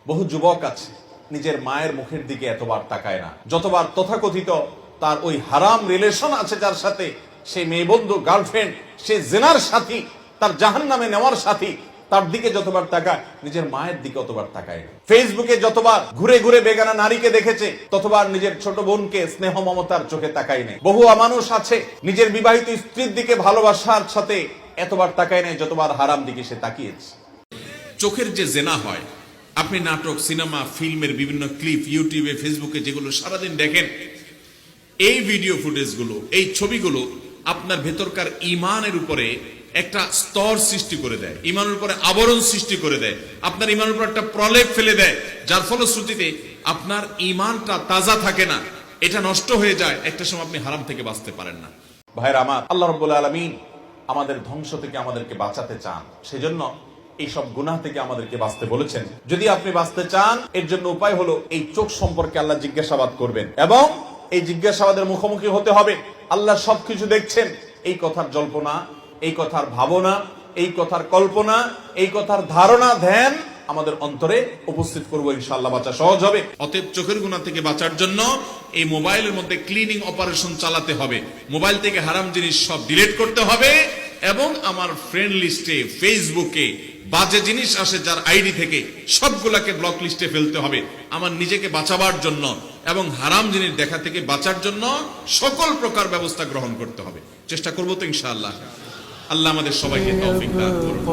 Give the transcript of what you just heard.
বহু যুবক আছে নিজের মায়ের মুখের দিকে এতবার তাকায় না, যতবার তথাকথিত তার ওই হারাম রিলেশন আছে যার সাথে, সেই মেয়ে বন্ধু, গার্লফ্রেন্ড, সে জেনার সাথী, তার জাহান্নামে নেওয়ার সাথী, তার দিকে যতবার তাকায়, নিজের মায়ের দিকে অতবার তাকায় না। ফেসবুকে যতবার ঘুরে ঘুরে বেগানা নারীকে দেখেছে, ততবার নিজের ছোট বোনকে স্নেহ মমতার চোখে তাকায় নাই। বহু মানুষ আছে নিজের বিবাহিত স্ত্রীর দিকে ভালোবাসার সাথে এতবার তাকায় নাই যতবার হারাম দিকে সে তাকিয়েছে। চোখের যে জেনা হয়, আপনি নাটক, সিনেমা, ফিল্মের বিভিন্ন ক্লিপ, ইউটিউবে, ফেসবুকে যেগুলো সারাদিন দেখেন, এই ভিডিও ফুটেজগুলো, এই ছবিগুলো আপনার ভেতরকার ইমানের উপরে একটা স্তর সৃষ্টি করে দেয়, ইমানের উপরে আবরণ সৃষ্টি করে দেয়, আপনার ইমানের উপর একটা প্রলেপ ফেলে দেয়, যার ফলশ্রুতিতে আপনার ইমানটা তাজা থাকে না, এটা নষ্ট হয়ে যায়। একটা সময় আপনি হারাম থেকে বাঁচতে পারেন না। ভাইরা আমার, আল্লাহ রাব্বুল আলামিন আমাদের ধ্বংস থেকে আমাদেরকে বাঁচাতে চান, সেজন্য এইসব গুনাহ থেকে আমাদেরকে বাঁচতে বলেছেন। যদি আপনি বাঁচতে চান, এর জন্য উপায় হলো এই চোখ সম্পর্কে আল্লাহ জিজ্ঞাসাবাদ করবেন এবং এই জিজ্ঞাসাবাদের মুখোমুখি হতে হবে। আল্লাহ সবকিছু দেখছেন, এই কথার জল্পনা, এই কথার ভাবনা, এই কথার কল্পনা, এই কথার ধারণা, ধ্যান আমাদের অন্তরে উপস্থিত করবো, ইনশাআল্লাহ বাঁচা সহজ হবে। অতএব চোখের গুনাহ থেকে বাঁচার জন্য এই মোবাইলের মধ্যে ক্লিনিং অপারেশন চালাতে হবে। মোবাইল থেকে হারাম জিনিস সব ডিলিট করতে হবে এবং আমার ফ্রেন্ড লিস্টে, ফেসবুকে বাজে জিনিস আসে যার আইডি থেকে, সবগুলাকে ব্লক লিস্টে ফেলতে হবে আমার নিজেকে বাঁচাবার জন্য, এবং হারাম জিনিস দেখা থেকে বাঁচার জন্য সকল প্রকার ব্যবস্থা গ্রহণ করতে হবে। চেষ্টা করবো তো ইনশাআল্লাহ। আল্লাহ আমাদের সবাইকে তৌফিক দান করুন।